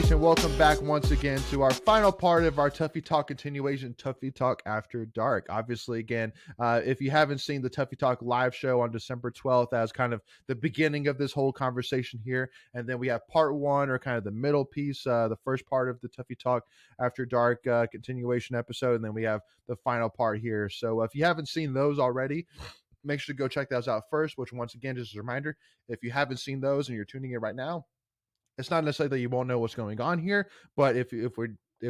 Nation, welcome back once again to our final part of our Tuffy Talk continuation, Tuffy Talk After Dark. Obviously, again, if you haven't seen the Tuffy Talk live show on December 12th as kind of the beginning of this whole conversation here, and then we have part one, or kind of the middle piece, the first part of the Tuffy Talk After Dark continuation episode, and then we have the final part here. So if you haven't seen those already, make sure to go check those out first, which once again, just as a reminder, if you haven't seen those and you're tuning in right now, it's not necessarily that you won't know what's going on here, but if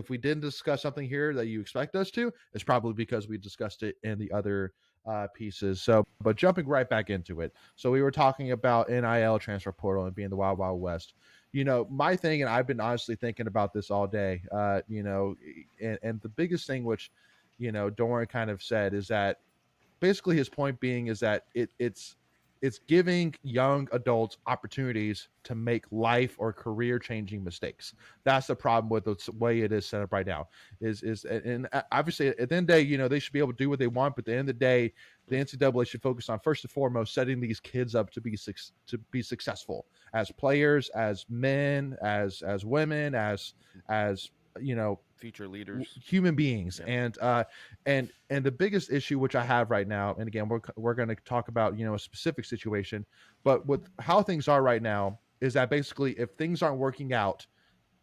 we didn't discuss something here that you expect us to, it's probably because we discussed it in the other pieces. So, but jumping right back into it. So we were talking about NIL, transfer portal, and being the Wild Wild West. My thing, and I've been honestly thinking about this all day, and the biggest thing, which, Doran kind of said, is that basically his point being is that it's giving young adults opportunities to make life or career changing mistakes. That's the problem with the way it is set up right now. And obviously at the end of the day, they should be able to do what they want, but at the end of the day, the NCAA should focus on first and foremost setting these kids up to be successful as players, as men, as women, as future leaders, human beings. Yeah. And the biggest issue which I have right now, and again, we're going to talk about a specific situation, but with how things are right now, is that basically if things aren't working out,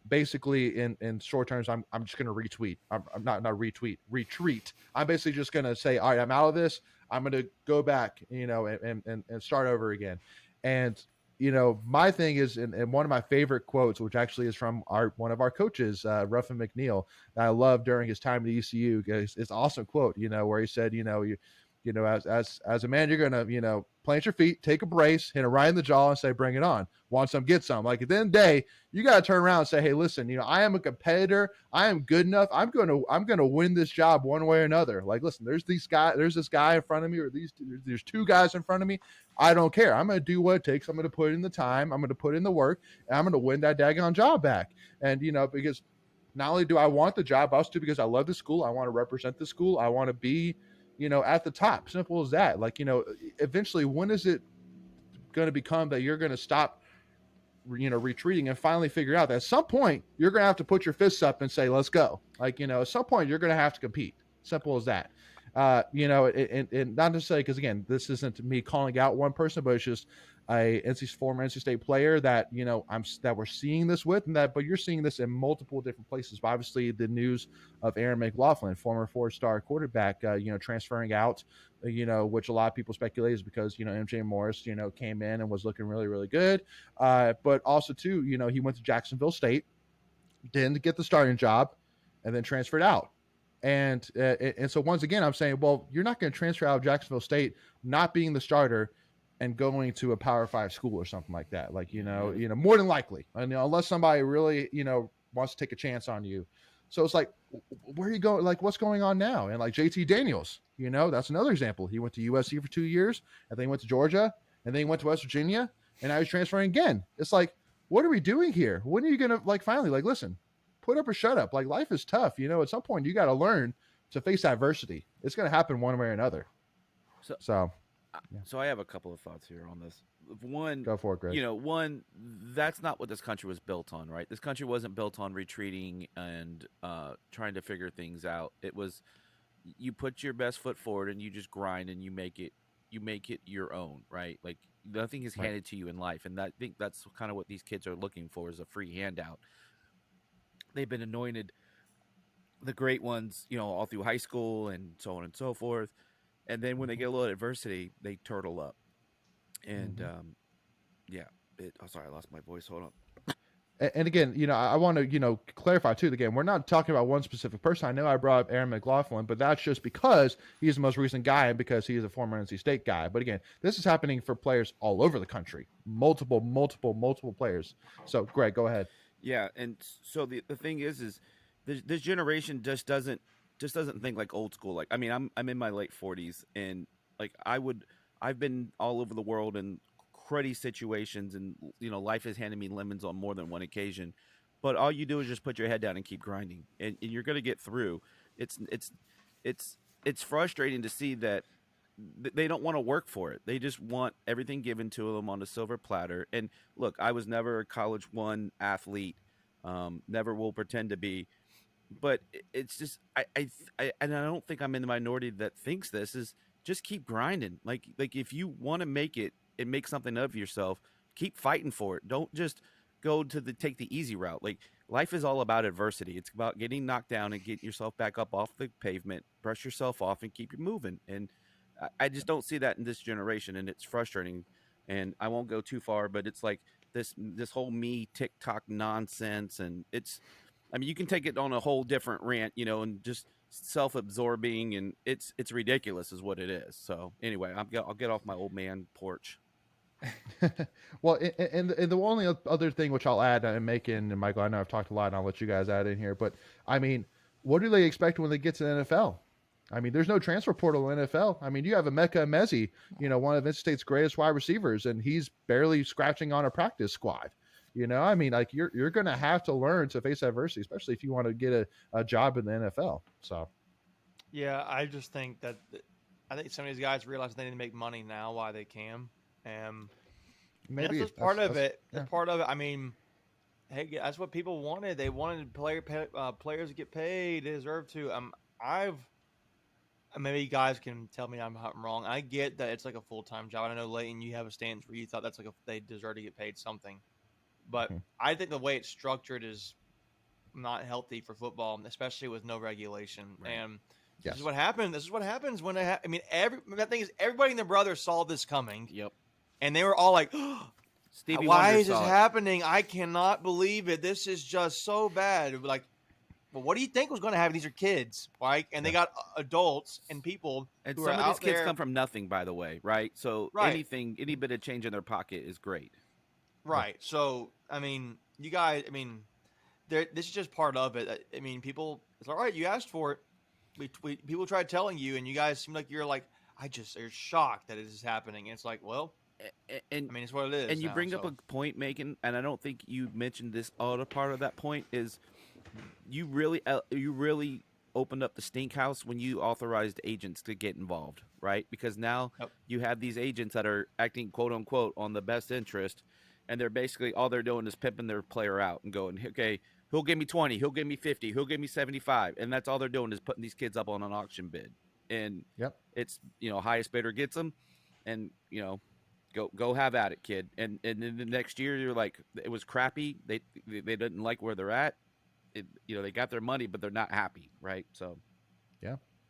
basically in short terms, I'm just going to retweet. I'm not retreat. I'm basically just going to say, all right, I'm out of this. I'm going to go back, and start over again. And my thing is, and one of my favorite quotes, which actually is from one of our coaches, Ruffin McNeil, that I love during his time at ECU. It's an awesome quote, where he said, as a man, you're gonna, plant your feet, take a brace, hit it right in the jaw, and say, "Bring it on." Want some, get some. Like at the end of the day, you got to turn around and say, "Hey, listen, I am a competitor. I am good enough. I'm gonna win this job one way or another." Like, listen, there's this guy in front of me, or there's two guys in front of me. I don't care. I'm gonna do what it takes. I'm gonna put in the time. I'm gonna put in the work, and I'm gonna win that daggone job back. And because not only do I want the job, also because I love the school. I want to represent the school. I want to be at the top. Simple as that. Like, eventually, when is it going to become that you're going to stop, retreating and finally figure out that at some point you're going to have to put your fists up and say, let's go. Like, at some point you're going to have to compete. Simple as that. And not necessarily because, again, this isn't me calling out one person, but it's just a former NC State player that that we're seeing this with, but you're seeing this in multiple different places. But obviously, the news of Aaron McLaughlin, former 4-star quarterback, transferring out, which a lot of people speculate is because MJ Morris, came in and was looking really, really good, but also too, he went to Jacksonville State, didn't get the starting job, and then transferred out. And so once again, I'm saying, well, you're not going to transfer out of Jacksonville State, not being the starter, and going to a Power 5 school or something like that. Like, more than likely, unless somebody really, wants to take a chance on you. So it's like, where are you going? Like, what's going on now? And like JT Daniels, that's another example. He went to USC for 2 years, and then he went to Georgia, and then he went to West Virginia, and now he's transferring again. It's like, what are we doing here? When are you going to finally listen, put up or shut up? Like, life is tough. At some point you got to learn to face adversity. It's going to happen one way or another. So I have a couple of thoughts here on this. One, go for it, Greg. That's not what this country was built on, right? This country wasn't built on retreating and trying to figure things out. It was, you put your best foot forward and you just grind and you make it your own, right? Like, nothing is handed to you in life, and I think that's kind of what these kids are looking for, is a free handout. They've been anointed the great ones, all through high school and so on and so forth. And then when they get a little adversity, they turtle up. And, sorry, I lost my voice. Hold on. And again, I want to, clarify too, again, we're not talking about one specific person. I know I brought up Aaron McLaughlin, but that's just because he's the most recent guy and because he is a former NC State guy. But again, this is happening for players all over the country, multiple players. So Greg, go ahead. Yeah. And so the thing is this generation just doesn't think like old school. Like, I mean, I'm in my late 40s, and like I've been all over the world in cruddy situations, and life has handed me lemons on more than one occasion. But all you do is just put your head down and keep grinding, and you're going to get through. It's frustrating to see that they don't want to work for it. They just want everything given to them on a silver platter. And look, I was never a college one athlete. Never will pretend to be. But it's just and I don't think I'm in the minority that thinks this is just keep grinding. Like if you want to make it and make something of yourself, keep fighting for it. Don't just go to the take the easy route. Like life is all about adversity. It's about getting knocked down and getting yourself back up off the pavement, brush yourself off, and keep you moving. And I just don't see that in this generation, and it's frustrating. And I won't go too far, but it's like this whole me TikTok nonsense, and it's I mean, you can take it on a whole different rant, and just self-absorbing, and it's ridiculous, is what it is. So anyway, I'll get off my old man porch. Well, and the only other thing which I'll add, and Macon and Michael, I know I've talked a lot, and I'll let you guys add in here, but I mean, what do they expect when they get to the NFL? I mean, there's no transfer portal in the NFL. I mean, you have Emeka Emezi, one of NC State's greatest wide receivers, and he's barely scratching on a practice squad. I mean, like you're going to have to learn to face adversity, especially if you want to get a job in the NFL. So, Yeah, I just think that I think some of these guys realize they need to make money now while they can. And maybe that's just part of it. Yeah. That's part of it. I mean, hey, that's what people wanted. They wanted players to get paid. They deserve to. Maybe you guys can tell me I'm wrong. I get that it's like a full-time job. I know, Leighton, you have a stance where you thought that's like they deserve to get paid something. But I think the way it's structured is not healthy for football, especially with no regulation. Right. And this is what happened. This is what happens when I mean, the thing is, everybody and their brother saw this coming. Yep. And they were all like, Stevie why Wonder is this happening? I cannot believe it. This is just so bad. Like, well, what do you think was going to happen? These are kids, right? And they got adults and people. And who some are of these kids there. Come from nothing, by the way, right? So any bit of change in their pocket is great. Right. So, I mean, you guys, this is just part of it. I mean, people, it's all right. You asked for it. People tried telling you, and you guys seem like you're shocked that it is happening. And it's like, well, and I mean, it's what it is. And you bring up a point, Megan, and I don't think you mentioned this other part of that point is you really opened up the stink house when you authorized agents to get involved, right? Because now you have these agents that are acting quote unquote on the best interest, and they're basically all they're doing is pimping their player out and going, okay, he'll give me 20, he'll give me 50, he'll give me 75, and that's all they're doing is putting these kids up on an auction bid. And it's highest bidder gets them, and go have at it, kid. And then the next year you're like, it was crappy. They didn't like where they're at. They got their money, but they're not happy, right? So,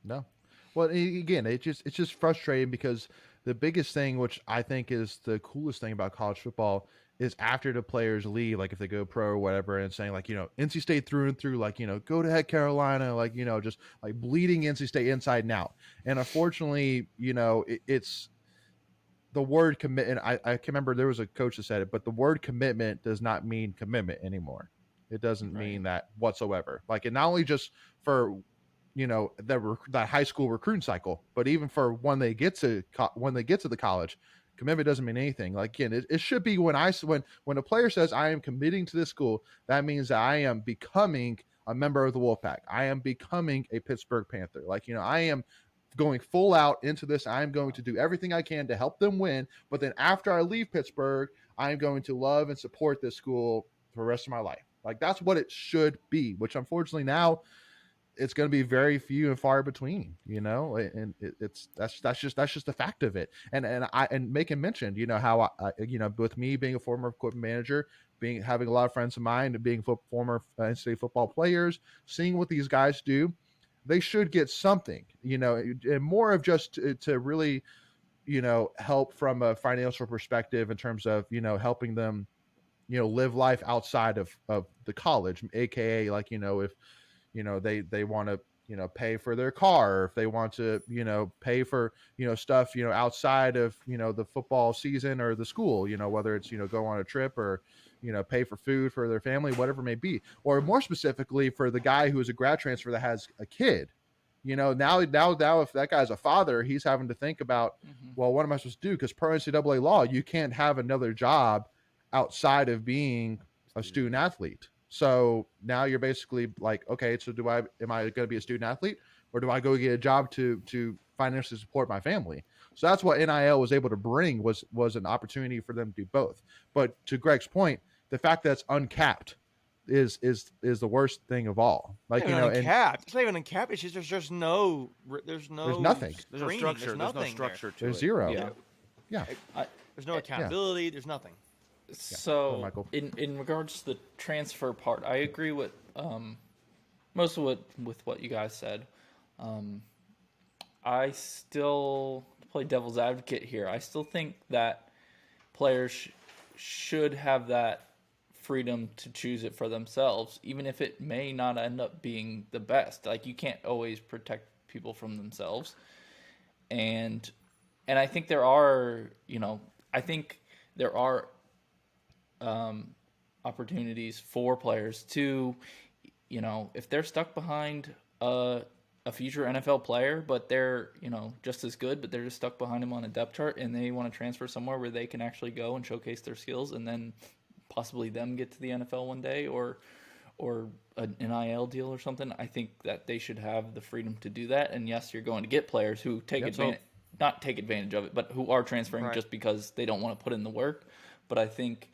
no. Well, again, it's just frustrating because the biggest thing, which I think is the coolest thing about college football, is after the players leave, like if they go pro or whatever, and saying like, NC State through and through, like, go to heck Carolina, like, just like bleeding NC State inside and out. And unfortunately, it's the word commitment. I can remember there was a coach that said it, but the word commitment does not mean commitment anymore. It doesn't mean that whatsoever. Like, and not only just for, that high school recruiting cycle, but even for when they get to the college, commitment doesn't mean anything. Like, again, it should be when a player says I am committing to this school, that means that I am becoming a member of the Wolfpack. I am becoming a Pittsburgh Panther. Like, I am going full out into this. I'm going to do everything I can to help them win. But then after I leave Pittsburgh, I'm going to love and support this school for the rest of my life. Like, that's what it should be, which unfortunately now it's going to be very few and far between, and that's just the fact of it. And Macon mentioned, how I with me being a former equipment manager, having a lot of friends of mine and being former NCAA football players, seeing what these guys do, they should get something, and more of just to really, help from a financial perspective in terms of, helping them, live life outside of the college, aka like, if they want to pay for their car, or if they want to pay for stuff outside of the football season or the school, whether it's go on a trip or pay for food for their family, whatever it may be. Or more specifically for the guy who is a grad transfer that has a kid, now if that guy's a father, he's having to think about, well, what am I supposed to do? Because per NCAA law, you can't have another job outside of being a student athlete. So now you're basically like, okay, so am I going to be a student athlete, or do I go get a job to financially support my family? So that's what NIL was able to bring, was an opportunity for them to do both. But to Greg's point, the fact that it's uncapped, is the worst thing of all. Like, It's you not know, even and uncapped. It's not even uncapped. It's just there's no there's nothing. There's no screening. structure. There's There's no nothing there. structure to There's it. zero. Yeah. Yeah. I, There's no eh, accountability. There's nothing. Go so ahead, Michael. in regards to the transfer part, I agree with most of what you guys said. I still play devil's advocate here. I still think that players should have that freedom to choose it for themselves, even if it may not end up being the best. Like, you can't always protect people from themselves, and I think there are, I think there are opportunities for players to, if they're stuck behind a future NFL player, but they're, just as good, but they're just stuck behind him on a depth chart, and they want to transfer somewhere where they can actually go and showcase their skills, and then possibly them get to the NFL one day, or an NIL deal or something. I think that they should have the freedom to do that. And yes, you're going to get players who take advantage, not take advantage of it, but who are transferring Right. just because they don't want to put in the work. But I think,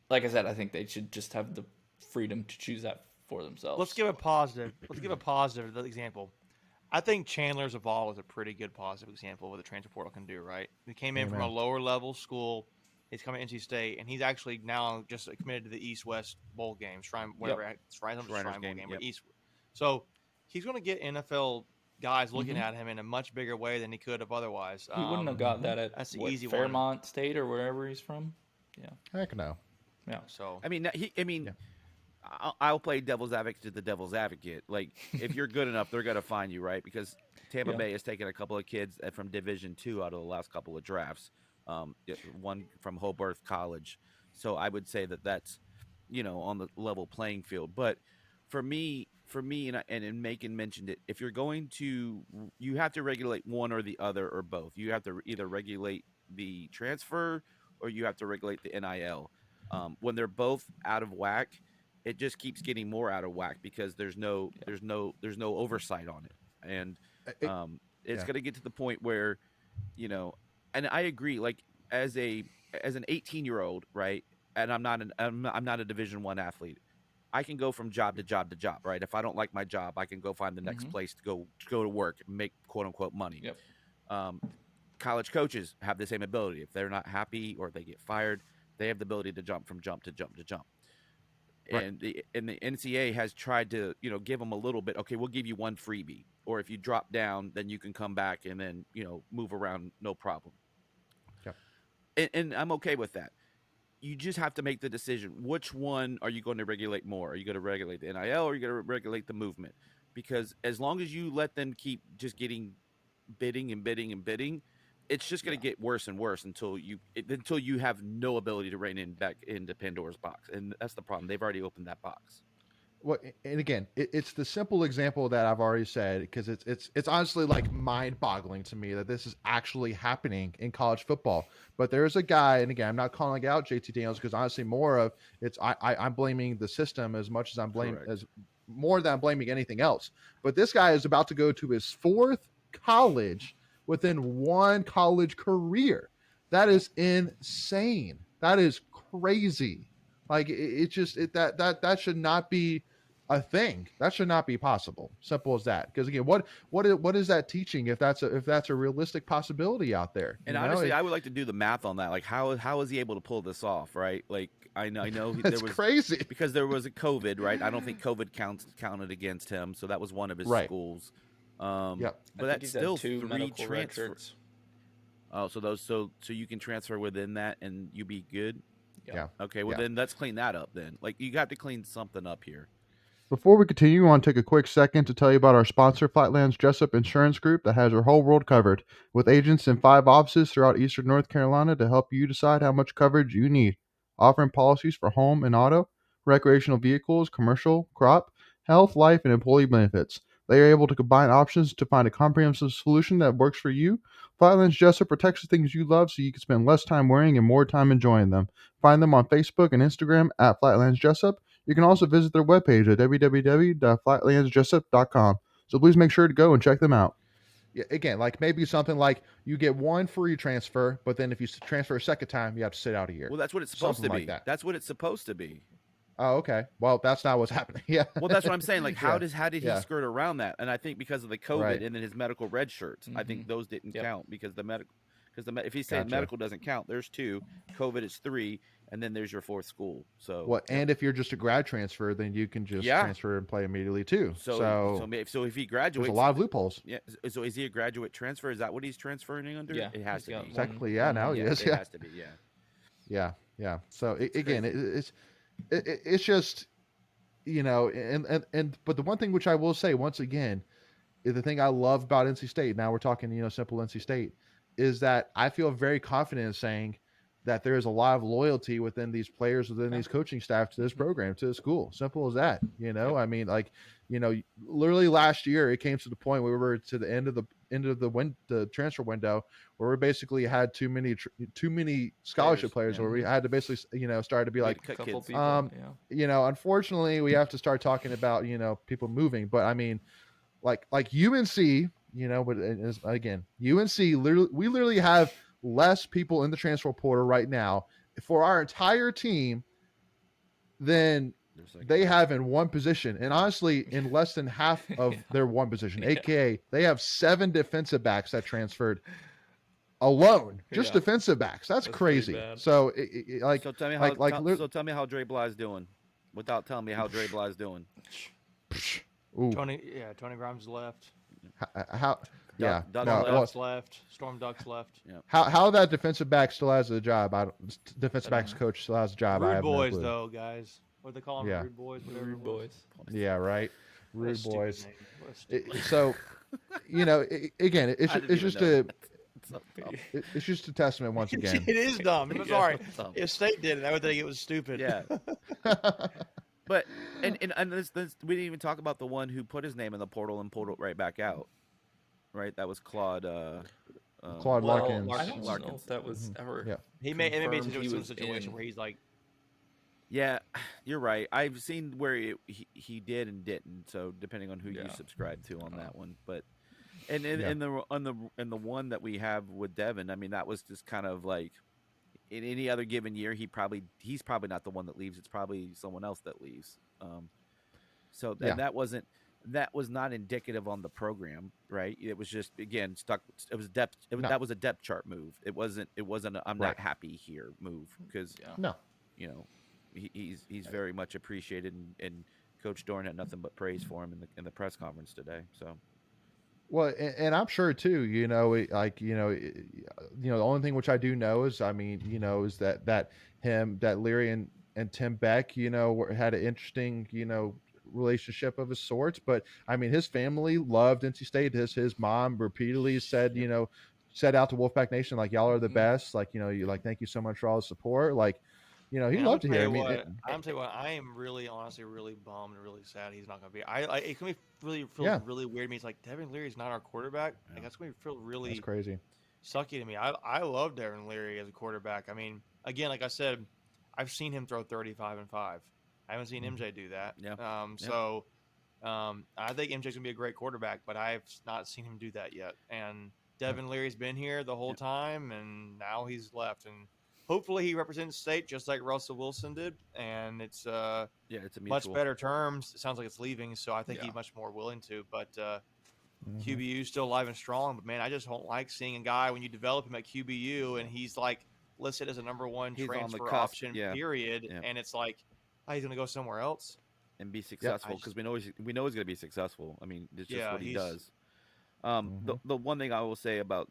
like I said, I think they should just have the freedom to choose that for themselves. Let's give a positive. Let's give a positive example. I think Chandler's Evolve is a pretty good positive example of what the transfer portal can do. Right? He came in from a lower level school. He's coming to NC State, and he's actually now just committed to the East-West Bowl game, Shrine, whatever, Shrine Bowl game, yep. but East. So he's going to get NFL guys looking at him in a much bigger way than he could have otherwise. He wouldn't have got that at that's the easy Fairmont State or wherever he's from. Yeah. Heck no. Yeah. So I mean, I'll play devil's advocate to the devil's advocate. Like, if you're good enough, they're gonna find you, right? Because Tampa Bay has taken a couple of kids from Division II out of the last couple of drafts. One from Hobart College, so I would say that that's, on the level playing field. But for me, and Macon mentioned it, if you're going to, you have to regulate one or the other or both. You have to either regulate the transfer or you have to regulate the NIL. When they're both out of whack, it just keeps getting more out of whack because there's no oversight on it, and it's going to get to the point where, and I agree. Like, as an 18-year-old, right? And I'm not a Division I athlete. I can go from job to job to job, right? If I don't like my job, I can go find the next place to go to work and make quote unquote money. Yep. College coaches have the same ability. If they're not happy or they get fired, they have the ability to jump from jump to jump to jump. Right. And the NCAA has tried to, give them a little bit. Okay, we'll give you one freebie, or if you drop down, then you can come back and then, move around, no problem. And I'm okay with that. You just have to make the decision. Which one are you going to regulate more? Are you going to regulate the NIL or are you going to regulate the movement? Because as long as you let them keep just getting bidding, it's just going to get worse and worse until you have no ability to rein back into Pandora's box. And that's the problem. They've already opened that box. Well, and again, it's the simple example that I've already said, because it's honestly like mind-boggling to me that this is actually happening in college football. But there's a guy, and again, I'm not calling out JT Daniels, because honestly, more of it's I'm blaming the system as much as I'm more than I'm blaming anything else. But this guy is about to go to his fourth college within one college career. That is insane. That is crazy. Like, that should not be a thing. That should not be possible. Simple as that. Because again, what is that teaching if that's a realistic possibility out there? And honestly, I would like to do the math on that. Like, how is he able to pull this off? Right? Like, I know that's crazy because there was a COVID. Right? I don't think COVID counted against him, so that was one of his schools. But that's still 3 transfers. Oh, so you can transfer within that and you be good. Yeah. Okay. Well, then let's clean that up. Then, like, you got to clean something up here. Before we continue, I want to take a quick second to tell you about our sponsor, Flatlands Jessup Insurance Group, that has your whole world covered, with agents in 5 offices throughout eastern North Carolina to help you decide how much coverage you need. Offering policies for home and auto, recreational vehicles, commercial, crop, health, life, and employee benefits. They are able to combine options to find a comprehensive solution that works for you. Flatlands Jessup protects the things you love so you can spend less time worrying and more time enjoying them. Find them on Facebook and Instagram at Flatlands Jessup. You can also visit their webpage at www.flatlandsjessup.com. So please make sure to go and check them out. Yeah, again, like maybe something like you get one free transfer, but then if you transfer a second time, you have to sit out a year. Well, that's what it's supposed to be. Like that. That's what it's supposed to be. Oh, okay. Well, that's not what's happening. Yeah. Well, that's what I'm saying. Like, how Yeah. did he Yeah. skirt around that? And I think because of the COVID Right. and then his medical red shirts, I Mhm. think those didn't Yep. count because if he's saying Gotcha. medical doesn't count, there's 2, COVID is 3, and then there's your 4th school. So What? And if you're just a grad transfer, then you can just Yeah. transfer and play immediately too. so So if he there's graduates, a lot of loopholes. yeah. So is he a graduate transfer? Is that what he's transferring under? Yeah, It has he's to got be. Technically, yeah. Now he yeah. is. It Yeah. has to be. Yeah. Yeah. Yeah. So again, crazy. it's just, but the one thing which I will say once again is the thing I love about NC State. Now we're talking, simple NC State, is that I feel very confident in saying that there is a lot of loyalty within these players, within these coaching staff to this program, to the school. Simple as that. I mean, like, literally last year it came to the point where we were to the end of the transfer window where we basically had too many scholarship players yeah. where we had to basically, start to be We like, had to cut Couple kids. people. unfortunately we have to start talking about, people moving. But I mean, like UNC, but again, UNC we literally have less people in the transfer portal right now for our entire team than There's like they have in one position, and honestly, in less than half of their one position, aka they have 7 defensive backs that transferred alone, just Yeah. defensive backs. That's That's crazy. pretty bad. So like, So tell me like, tell me how Dre Bly's doing, without telling me how Dre Bly's doing. ooh, Tony Grimes left. how, yeah, Ducks no, left. well, Ducks left. Storm Ducks left. how that defensive back still has a job? Defensive backs coach still has a job. I Rude have no boys clue. though, guys. What do they call them? Yeah. Rude boys. Whatever. Rude boys. Yeah, right. What a Rude stupid boys. name. What a stupid name. So, again, it's I didn't it's even just know a that. It's so dumb. it's just a testament once again. It is dumb. I'm sorry. Dumb. If State did it, I would think it was stupid. Yeah. But and this, we didn't even talk about the one who put his name in the portal and pulled it right back out. Right, that was Claude. Claude Well, Larkins. I don't know Larkins. if that was ever. Yeah. He may it may be confirmed he some was situation in. where he's like, Yeah, you're right. I've seen where he did and didn't. So depending on who you Yeah. subscribe to on that one, but and in the one that we have with Devin, I mean that was just kind of like in any other given year, he's probably not the one that leaves. It's probably someone else that leaves. So Yeah. and that was not indicative on the program, right? It was just again stuck. It was depth. No. That was a depth chart move. It wasn't. A, I'm Right. not happy here move because No. he's very much appreciated and Coach Dorn had nothing but praise for him in the press conference today. So. Well, and I'm sure too. The only thing which I do know is, I mean, is that Leary and Tim Beck, had an interesting, relationship of a sorts. But I mean, his family loved NC State. His mom repeatedly said, said out to Wolfpack Nation, like, y'all are the best. Like, you like, thank you so much for all the support. Like, he man, loved to I'm hear. I tell you mean, what, I'm telling you what, I am really, honestly, really bummed and really sad he's not going to be. It can be really really weird to me. It's like Devin Leary's not our quarterback. Like that's going to feel really that's crazy. sucky to me. I love Devin Leary as a quarterback. I mean, again, like I said, I've seen him throw 35 and 5. I haven't seen MJ do that. Yeah. So I think MJ's gonna be a great quarterback, but I've not seen him do that yet. And Devin Leary's been here the whole time, and now he's left. And hopefully he represents State just like Russell Wilson did. And it's It's a much mutual. better terms. It sounds like it's leaving, so I think he's much more willing to. But QBU still alive and strong. But man, I just don't like seeing a guy when you develop him at QBU and he's like listed as a number 1 He's on the transfer cusp, option. yeah. Period. Yeah. And it's like, oh, he's gonna go somewhere else. And be successful because we know he's going to be successful. I mean, it's just what he does. The one thing I will say about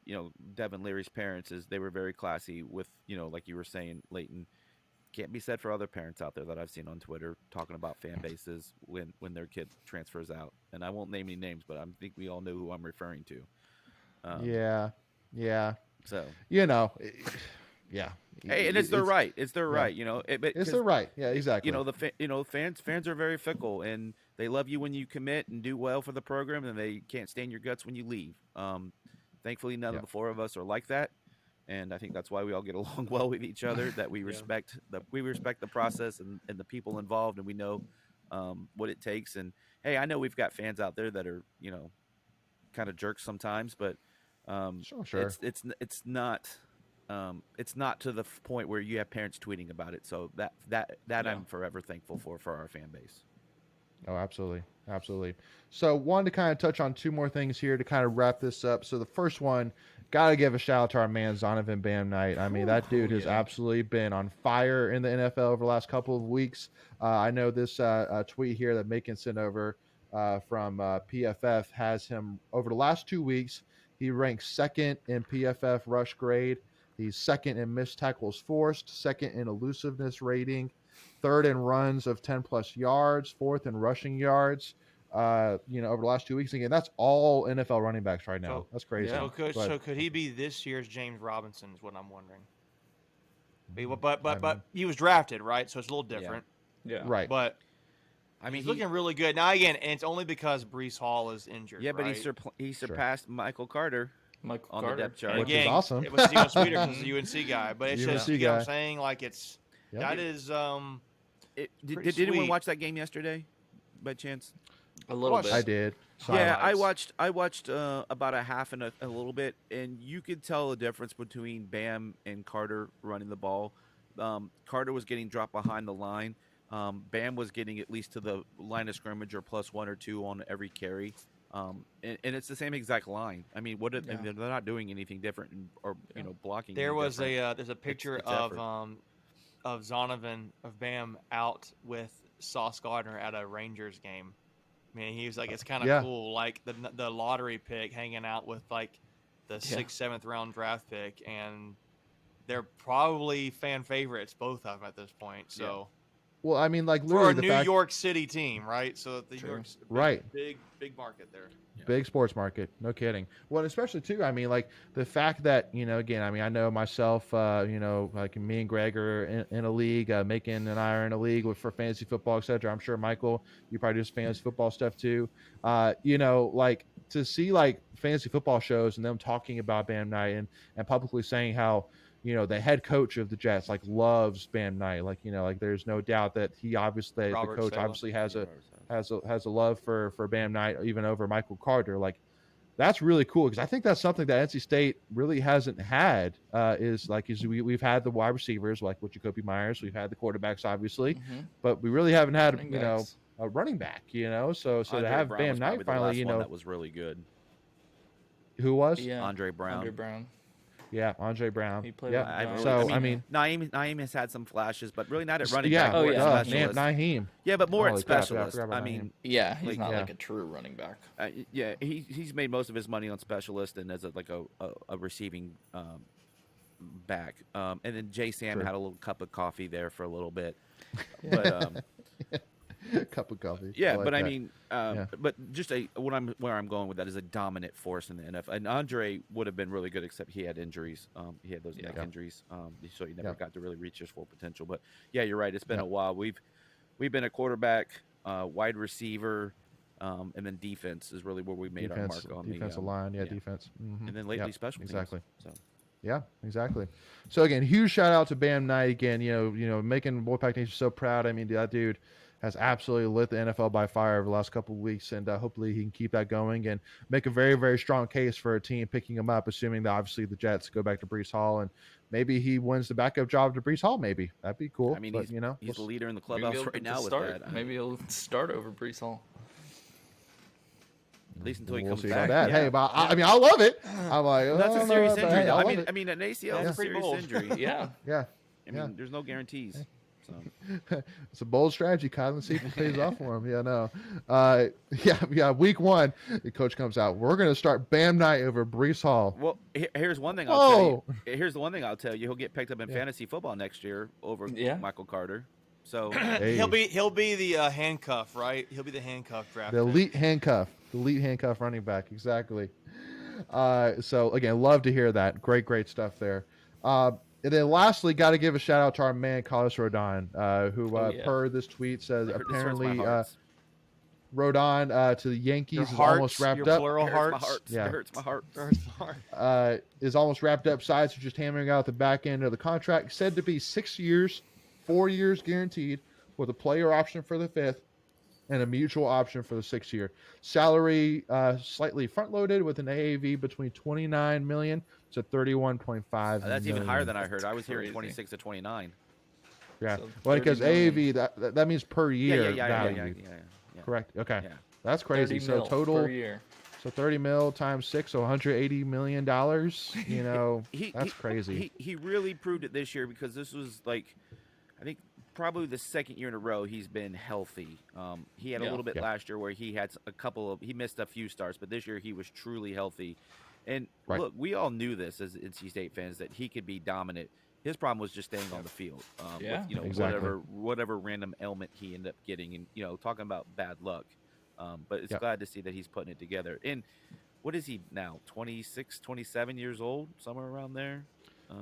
Devin Leary's parents is they were very classy with like you were saying, Leighton. Can't be said for other parents out there that I've seen on Twitter talking about fan bases when their kid transfers out. And I won't name any names, but I think we all know who I'm referring to. Yeah. So yeah. Hey, and it's their right. It's their right. It's their right. Yeah, exactly. Fans are very fickle, and they love you when you commit and do well for the program, and they can't stand your guts when you leave. Thankfully, none of the 4 of us are like that, and I think that's why we all get along well with each other. That we respect the process and the people involved, and we know what it takes. And hey, I know we've got fans out there that are kind of jerks sometimes, but sure. it's not. it's not to the point where you have parents tweeting about it. So that Yeah. I'm forever thankful for our fan base. Oh, absolutely. Absolutely. So, wanted to kind of touch on two more things here to kind of wrap this up. So, the first one, got to give a shout out to our man, Zonovan Bam Knight. I mean, that dude has absolutely been on fire in the NFL over the last couple of weeks. I know this tweet here that Macon sent over from PFF has him over the last 2 weeks. He ranks second in PFF rush grade. He's second in missed tackles forced, second in elusiveness rating, third in runs of 10 plus yards, fourth in rushing yards. Over the last 2 weeks. Again, that's all NFL running backs right now. That's crazy. Yeah. So could he be this year's James Robinson? Is what I'm wondering. But he was drafted, right? So it's a little different. Yeah. Right. But I mean, he's looking really good now. Again, and it's only because Breece Hall is injured. Yeah, but right? he surpassed Michael Carter Michael on Carter. the depth chart. And Which is again, awesome. It was even sweeter because he's a UNC guy. But it's just, UNC you get what I'm guy. saying? Like, it's Yep. that is Did anyone watch that game yesterday, by chance? A little Watch. bit. I did. Yeah, I Highlights. watched about a half and a little bit, and you could tell the difference between Bam and Carter running the ball. Carter was getting dropped behind the line. Bam was getting at least to the line of scrimmage or plus 1 or 2 on every carry. And it's the same exact line. I mean, they're not doing anything different or blocking. There was different. there's a picture it's of effort. Zonovan of Bam out with Sauce Gardner at a Rangers game. I mean, he was like, it's kind of cool, like the lottery pick hanging out with like the 6th, 7th round draft pick, and they're probably fan favorites, both of them at this point. So, Well, I mean, like for literally a the New fact, York City team, right? So the New York's big market there. big sports market, no kidding. Well, especially too, I mean, like the fact that again, I mean, I know myself, like me and Greg are in a league, Macon and I are in a league for fantasy football, etc. I'm sure Michael, you probably do some fantasy football stuff too. Like to see like fantasy football shows and them talking about Bam Knight and publicly saying how the head coach of the Jets like loves Bam Knight, like like there's no doubt that he obviously Robert the coach Saleh. obviously has a love for Bam Knight even over Michael Carter. Like that's really cool because I think that's something that NC State really hasn't had. We've had the wide receivers like with Jacoby Myers, we've had the quarterbacks obviously, but we really haven't had a running back. So to Andre have Brown Bam was Knight probably the finally, last one that was really good. who was? Yeah. Andre Brown. Andre Brown. Yeah, Andre Brown. He played Yeah. with So I I mean, mean, Naeem has had some flashes, but really not at running yeah, back. Oh, more yeah. at specialist. Naheem. Yeah, but more at Holy crap, yeah, I specialist. forgot about I Naheem. mean, Yeah, he's Like, not yeah. like a true running back. he's made most of his money on specialist and as a receiving back. And then Jay Sam True. had a little cup of coffee there for a little bit. But Cup of coffee. yeah, like but I that. mean, but just where I'm going with that is a dominant force in the NFL. And Andre would have been really good, except he had injuries. He had those neck injuries, so he never got to really reach his full potential. But yeah, you're right. It's been a while. We've been a quarterback, wide receiver, and then defense is really where we made our mark on defensive the line. Defense. Mm-hmm. and then lately special teams. Exactly. So. Yeah, exactly. So again, huge shout out to Bam Knight again. Making Boy Pack Nation so proud. I mean, that dude has absolutely lit the NFL by fire over the last couple of weeks, and hopefully he can keep that going and make a very, very strong case for a team picking him up, assuming that obviously the Jets go back to Breece Hall and maybe he wins the backup job to Breece Hall. Maybe that'd be cool. I mean, but, he's the leader in the Maybe clubhouse he'll right get to now with start. that. Maybe he'll start over Breece Hall. At least until he we'll comes see back. about that. Yeah. Hey, but I mean, I love it. I'm like, That's a serious injury. Hey, though. I I love mean, it. an ACL is That's a pretty serious bold. injury. Yeah. Yeah. I mean, there's no guarantees. So. It's a bold strategy, Kylan. See if it pays off for him. Yeah, no. Week 1, the coach comes out. We're going to start Bam Knight over Breece Hall. Well, here's one thing I'll tell you. Here's the one thing I'll tell you. He'll get picked up in fantasy football next year over Michael Carter. So Hey. He'll be the handcuff, right? He'll be the handcuff draft. The elite handcuff running back. Exactly. So again, love to hear that. Great stuff there. And then lastly, got to give a shout out to our man Carlos Rodon, who per this tweet says apparently Rodon to the Yankees is almost wrapped up. Plural hearts. It hurts my heart. Is almost wrapped up. Sides are just hammering out the back end of the contract. Said to be 6 years, 4 years guaranteed, with a player option for the 5th. and a mutual option for the 6th year. Salary slightly front loaded with an AAV between 29 million to 31.5 That's million. even higher than I heard. I was hearing crazy. 26 to 29. Yeah, So well, 30 because million. AAV that means per year Yeah. value. Correct. Okay, Yeah. that's crazy. 30 So mil total, per year. so 30 mil times 6, so 180 million dollars. You know, that's crazy. He really proved it this year because this was like, I think probably the second year in a row he's been healthy. He had a Yeah. little bit Yeah. last year where he had he missed a few starts, but this year he was truly healthy. And Right. look, we all knew this as NC State fans that he could be dominant. His problem was just staying on the field. Yeah. With, Exactly. whatever random ailment he ended up getting, and talking about bad luck. But it's Yep. glad to see that he's putting it together. And what is he now? 26, 27 years old, somewhere around there. I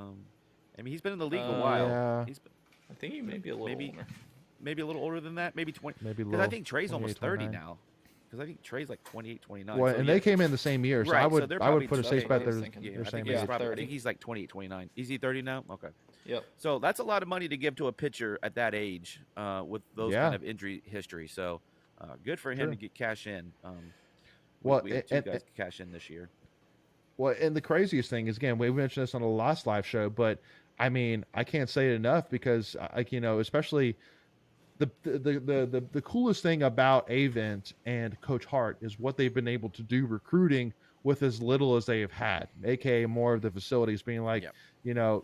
mean, he's been in the league a while. Yeah. He's been, I think he may be a little older. maybe a little older than that. Maybe 20. Maybe Because I think Trey's almost 30 29. now. Because I think Trey's like 28, 29. Well, so and yeah. they came in the same year, so Right, I so would they're I would probably put a just safe like- bet I was they're thinking. Yeah, they're I same think, age. he's probably, I 30. think he's like 28, 29. Is he 30 now? Okay. Yep. So that's a lot of money to give to a pitcher at that age with those Yeah. kind of injury history. So good for him Sure. to get cash in. Well, we had two guys cash in this year. Well, and the craziest thing is, again, we mentioned this on the last live show, but I mean, I can't say it enough because, like, especially the coolest thing about Avent and Coach Hart is what they've been able to do recruiting with as little as they have had, aka more of the facilities being like, Yep.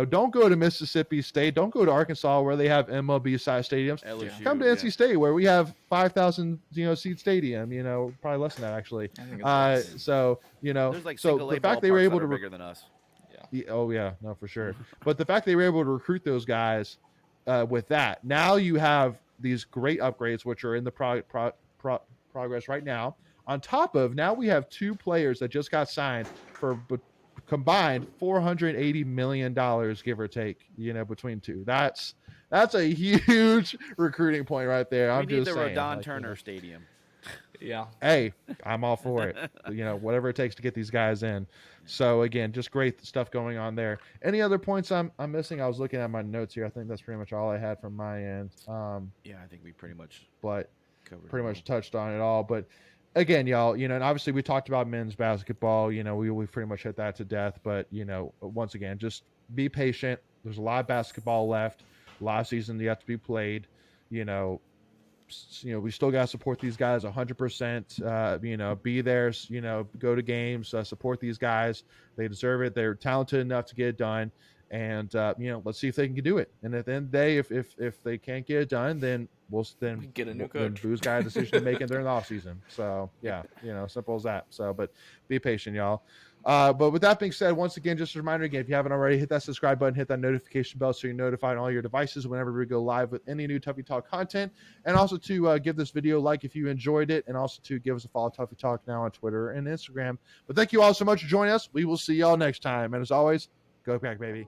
Don't go to Mississippi State, don't go to Arkansas where they have MLB size stadiums. LSU, Come to NC State where we have 5,000 seat stadium. Probably less than that actually. I think it's less. So There's like so single the A fact they were ballparks able that to are bigger than us. oh yeah, no, for sure. But the fact they were able to recruit those guys with that, now you have these great upgrades which are in the progress right now. On top of now, we have 2 players that just got signed for combined $480 million, give or take. Between 2, that's a huge recruiting point right there. We I'm need just the saying, Rodon Turner Stadium. Yeah. Hey, I'm all for it. Whatever it takes to get these guys in. So again, just great stuff going on there. Any other points I'm missing? I was looking at my notes here. I think that's pretty much all I had from my end. Yeah, I think we pretty much But covered pretty it much all. touched on it all. But again, y'all, and obviously we talked about men's basketball. We pretty much hit that to death. But once again, just be patient. There's a lot of basketball left. A lot of season yet to be played. We still got to support these guys 100%. Be there. Go to games. Support these guys. They deserve it. They're talented enough to get it done. And let's see if they can do it. And at the end of the day, if they can't get it done, then we'll get a new then coach. Boo's got a decision to make it during the off season. So yeah, simple as that. So, but be patient, y'all. But with that being said, once again, just a reminder again, if you haven't already, hit that subscribe button, hit that notification bell so you're notified on all your devices whenever we go live with any new Tuffy Talk content. And also to give this video a like if you enjoyed it, and also to give us a follow, Tuffy Talk now on Twitter and Instagram. But thank you all so much for joining us. We will see y'all next time. And as always, go back, baby.